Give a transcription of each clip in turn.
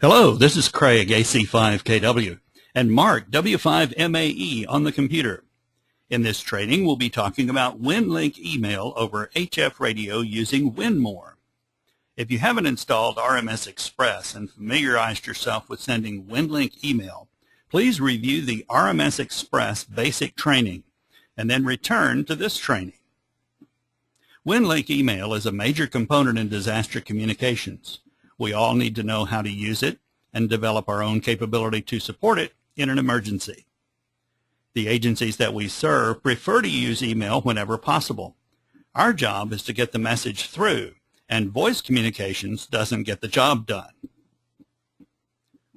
Hello, this is Craig, AC5KW, and Mark, W5MAE on the computer. In this training, we'll be talking about WinLink email over HF radio using WINMOR. If you haven't installed RMS Express and familiarized yourself with sending WinLink email, please review the RMS Express basic training and then return to this training. WinLink email is a major component in disaster communications. We all need to know how to use it and develop our own capability to support it in an emergency. The agencies that we serve prefer to use email whenever possible. Our job is to get the message through, and voice communications doesn't get the job done.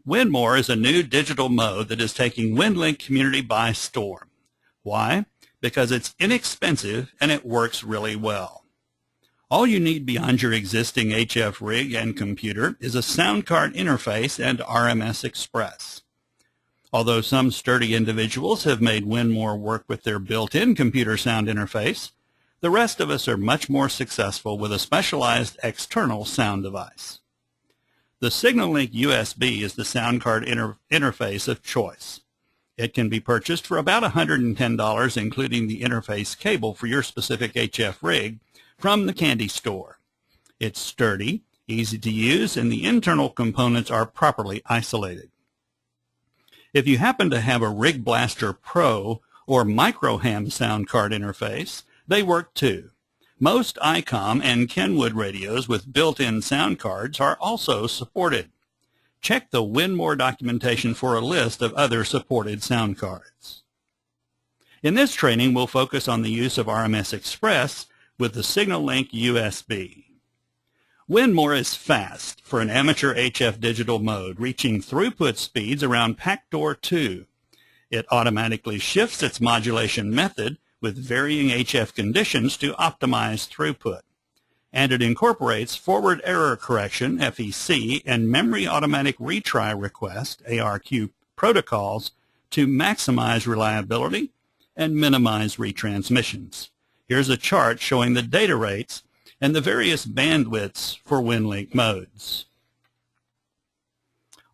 WINMOR is a new digital mode that is taking WinLink community by storm. Why? Because it's inexpensive and it works really well. All you need beyond your existing HF rig and computer is a sound card interface and RMS Express. Although some sturdy individuals have made WINMOR work with their built-in computer sound interface, the rest of us are much more successful with a specialized external sound device. The SignalLink USB is the sound card interface of choice. It can be purchased for about $110, including the interface cable for your specific HF rig, from the candy store. It's sturdy, easy to use, and the internal components are properly isolated. If you happen to have a Rig Blaster Pro or Microham sound card interface, they work too. Most ICOM and Kenwood radios with built-in sound cards are also supported. Check the WINMOR documentation for a list of other supported sound cards. In this training, we'll focus on the use of RMS Express with the SignalLink USB. WINMOR is fast for an amateur HF digital mode, reaching throughput speeds around Pactor 2. It automatically shifts its modulation method with varying HF conditions to optimize throughput. And it incorporates forward error correction, FEC, and memory automatic retry request, ARQ, protocols to maximize reliability and minimize retransmissions. Here's a chart showing the data rates and the various bandwidths for WinLink modes.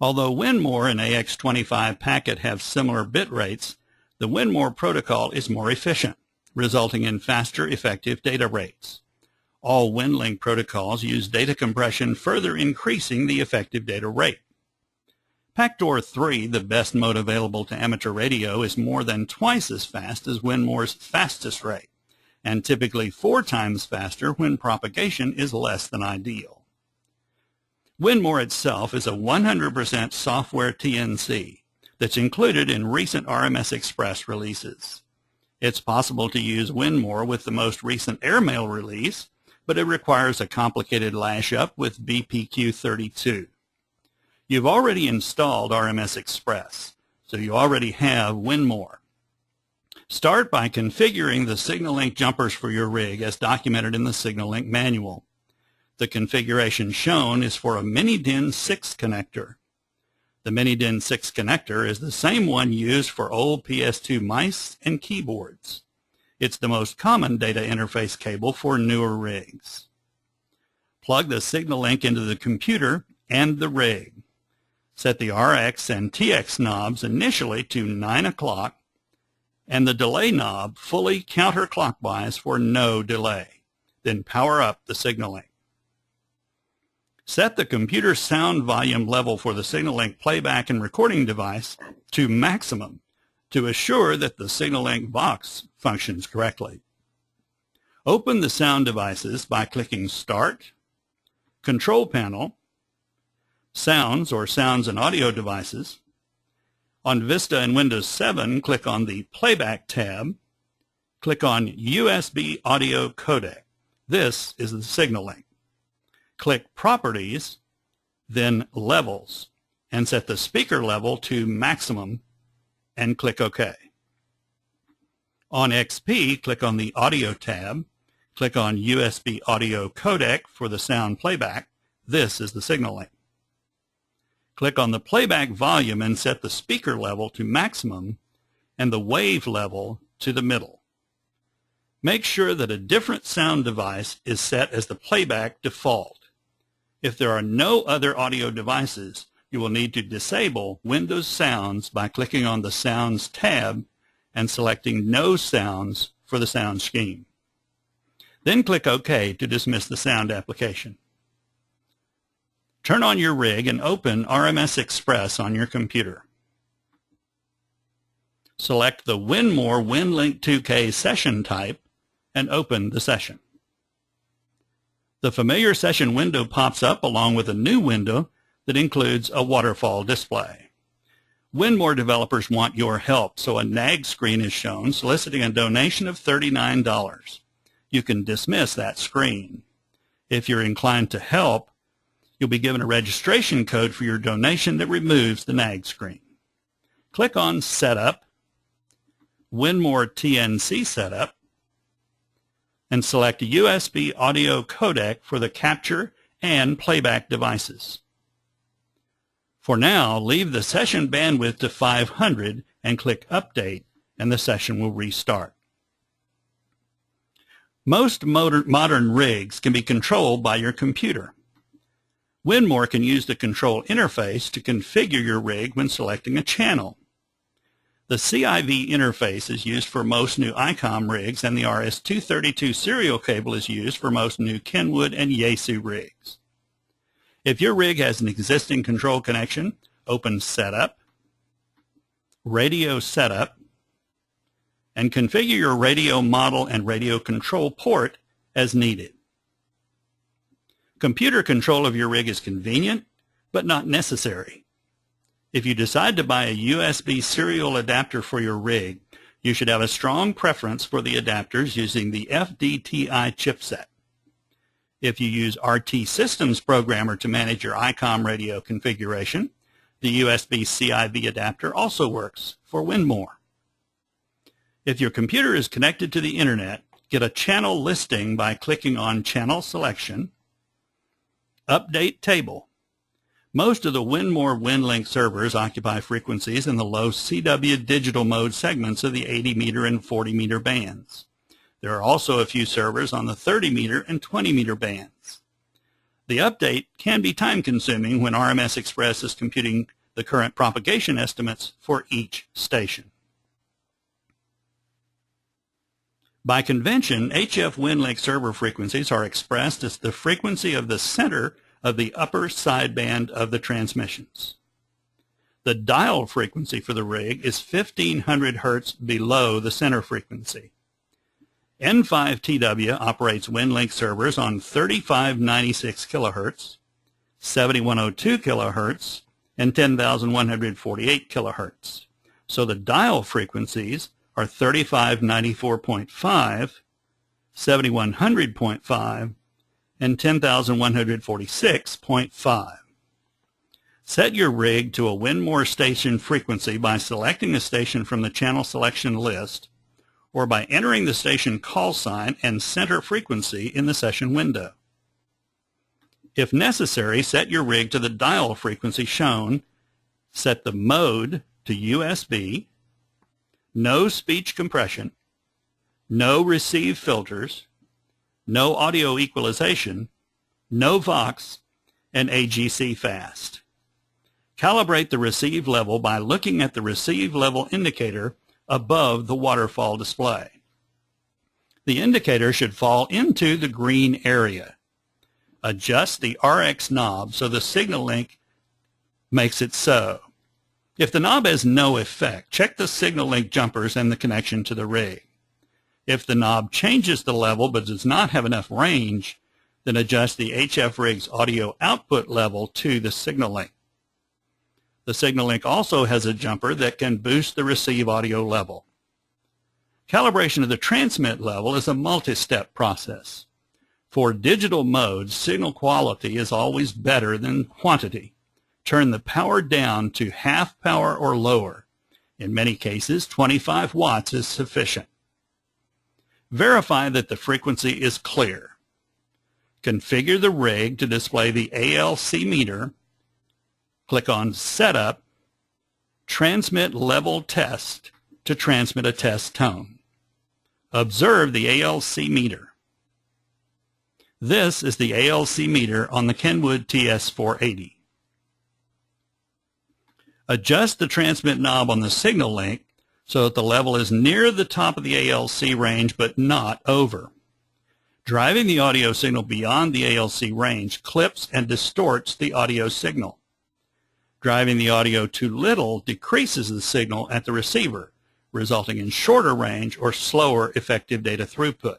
Although WINMOR and AX25 packet have similar bit rates, the WINMOR protocol is more efficient, resulting in faster effective data rates. All WinLink protocols use data compression, further increasing the effective data rate. Pactor 3, the best mode available to amateur radio, is more than twice as fast as WINMOR's fastest rate, and typically 4 times faster when propagation is less than ideal. WINMOR itself is a 100% software TNC that's included in recent RMS Express releases. It's possible to use WINMOR with the most recent airmail release, but it requires a complicated lash-up with BPQ32. You've already installed RMS Express, so you already have WINMOR. Start by configuring the SignalLink jumpers for your rig as documented in the SignalLink manual. The configuration shown is for a Mini-DIN 6 connector. The Mini-DIN 6 connector is the same one used for old PS2 mice and keyboards. It's the most common data interface cable for newer rigs. Plug the SignalLink into the computer and the rig. Set the RX and TX knobs initially to 9 o'clock and the delay knob fully counterclockwise for no delay. Then power up the SignalLink. Set the computer sound volume level for the SignalLink playback and recording device to maximum to assure that the SignalLink box functions correctly. Open the sound devices by clicking Start, Control Panel, Sounds or Sounds and Audio Devices. On Vista and Windows 7, click on the Playback tab. Click on USB Audio Codec. This is the SignalLink. Click Properties, then Levels, and set the speaker level to maximum, and click OK. On XP, click on the Audio tab. Click on USB Audio Codec for the sound playback. This is the SignalLink. Click on the playback volume and set the speaker level to maximum and the wave level to the middle. Make sure that a different sound device is set as the playback default. If there are no other audio devices, you will need to disable Windows Sounds by clicking on the Sounds tab and selecting No Sounds for the sound scheme. Then click OK to dismiss the sound application. Turn on your rig and open RMS Express on your computer. Select the WINMOR WinLink 2K session type and open the session. The familiar session window pops up along with a new window that includes a waterfall display. WINMOR developers want your help, so a nag screen is shown soliciting a donation of $39. You can dismiss that screen. If you're inclined to help, you'll be given a registration code for your donation that removes the nag screen. Click on Setup, WINMOR TNC Setup, and select USB audio codec for the capture and playback devices. For now, leave the session bandwidth to 500 and click Update, and the session will restart. Most modern rigs can be controlled by your computer. WINMOR can use the control interface to configure your rig when selecting a channel. The CIV interface is used for most new ICOM rigs, and the RS-232 serial cable is used for most new Kenwood and Yaesu rigs. If your rig has an existing control connection, open Setup, Radio Setup, and configure your radio model and radio control port as needed. Computer control of your rig is convenient, but not necessary. If you decide to buy a USB serial adapter for your rig, you should have a strong preference for the adapters using the FDTI chipset. If you use RT Systems Programmer to manage your ICOM radio configuration, the USB CIV adapter also works for WINMOR. If your computer is connected to the Internet, get a channel listing by clicking on Channel Selection, Update Table. Most of the WINMOR WinLink servers occupy frequencies in the low CW digital mode segments of the 80 meter and 40 meter bands. There are also a few servers on the 30 meter and 20 meter bands. The update can be time-consuming when RMS Express is computing the current propagation estimates for each station. By convention, HF WinLink server frequencies are expressed as the frequency of the center of the upper sideband of the transmissions. The dial frequency for the rig is 1500 Hz below the center frequency. N5TW operates WinLink servers on 3596 kHz, 7102 kHz, and 10,148 kHz. So the dial frequencies are 3594.5, 7100.5, and 10,146.5. Set your rig to a WINMOR station frequency by selecting a station from the channel selection list or by entering the station call sign and center frequency in the session window. If necessary, set your rig to the dial frequency shown, set the mode to USB, no speech compression, no receive filters, no audio equalization, no Vox, and AGC fast. Calibrate the receive level by looking at the receive level indicator above the waterfall display. The indicator should fall into the green area. Adjust the RX knob so the signal link makes it so. If the knob has no effect, check the signal link jumpers and the connection to the rig. If the knob changes the level but does not have enough range, then adjust the HF rig's audio output level to the signal link. The signal link also has a jumper that can boost the receive audio level. Calibration of the transmit level is a multi-step process. For digital modes, signal quality is always better than quantity. Turn the power down to half power or lower. In many cases, 25 watts is sufficient. Verify that the frequency is clear. Configure the rig to display the Alc meter. Click on Setup, Transmit Level Test to transmit a test tone. Observe the Alc meter. This is the Alc meter on the Kenwood TS480. Adjust the transmit knob on the signal link so that the level is near the top of the ALC range but not over. Driving the audio signal beyond the ALC range clips and distorts the audio signal. Driving the audio too little decreases the signal at the receiver, resulting in shorter range or slower effective data throughput.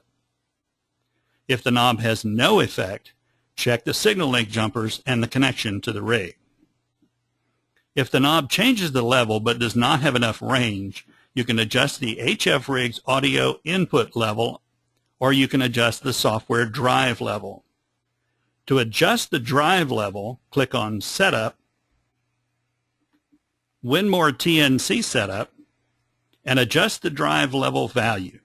If the knob has no effect, check the signal link jumpers and the connection to the rig. If the knob changes the level but does not have enough range, you can adjust the HF rig's audio input level, or you can adjust the software drive level. To adjust the drive level, click on Setup, WINMOR TNC Setup, and adjust the drive level value.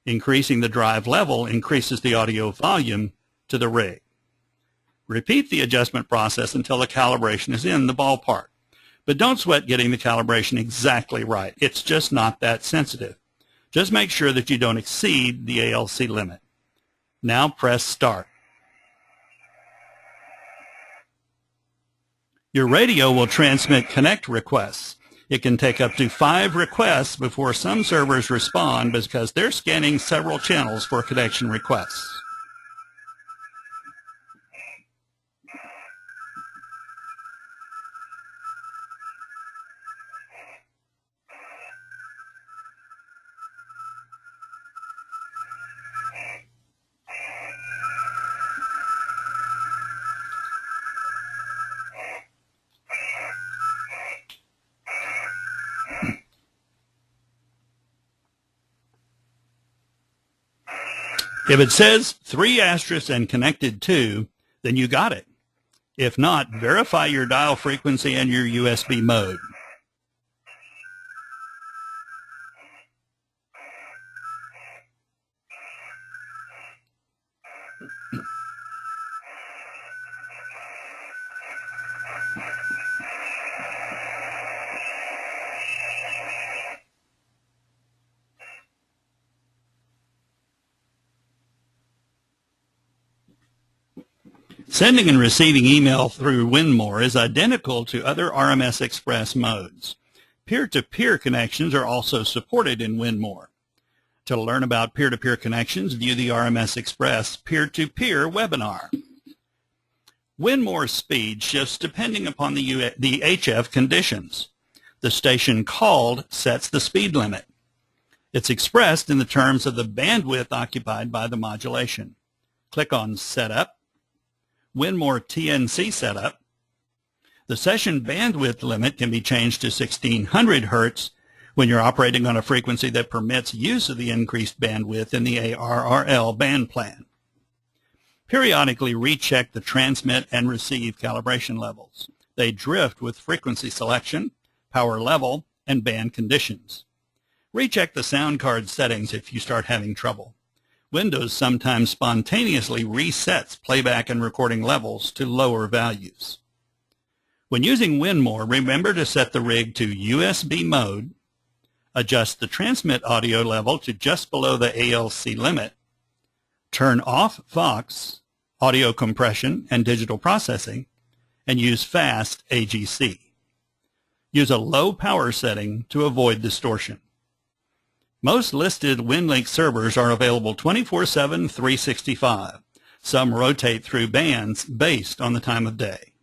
Increasing the drive level increases the audio volume to the rig. Repeat the adjustment process until the calibration is in the ballpark. But don't sweat getting the calibration exactly right. It's just not that sensitive. Just make sure that you don't exceed the ALC limit. Now press Start. Your radio will transmit connect requests. It can take up to 5 requests before some servers respond because they're scanning several channels for connection requests. If it says 3 asterisks and connected to, then you got it. If not, verify your dial frequency and your USB mode. Sending and receiving email through WINMOR is identical to other RMS Express modes. Peer-to-peer connections are also supported in WINMOR. To learn about peer-to-peer connections, view the RMS Express peer-to-peer webinar. WINMOR speed shifts depending upon the HF conditions. The station called sets the speed limit. It's expressed in the terms of the bandwidth occupied by the modulation. Click on Setup, WINMOR TNC Setup. The session bandwidth limit can be changed to 1600 Hz when you're operating on a frequency that permits use of the increased bandwidth in the ARRL band plan. Periodically recheck the transmit and receive calibration levels. They drift with frequency selection, power level, and band conditions. Recheck the sound card settings if you start having trouble. Windows sometimes spontaneously resets playback and recording levels to lower values. When using WINMOR, remember to set the rig to USB mode, adjust the transmit audio level to just below the ALC limit, turn off Vox, audio compression, and digital processing, and use fast AGC. Use a low power setting to avoid distortion. Most listed WinLink servers are available 24/7, 365. Some rotate through bands based on the time of day.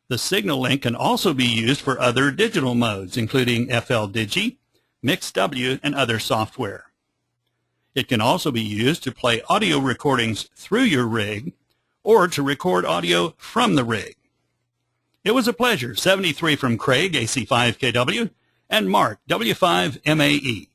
The signal link can also be used for other digital modes, including FL-Digi, MixW, and other software. It can also be used to play audio recordings through your rig or to record audio from the rig. It was a pleasure. 73 from Craig, AC5KW, and Mark, W5MAE.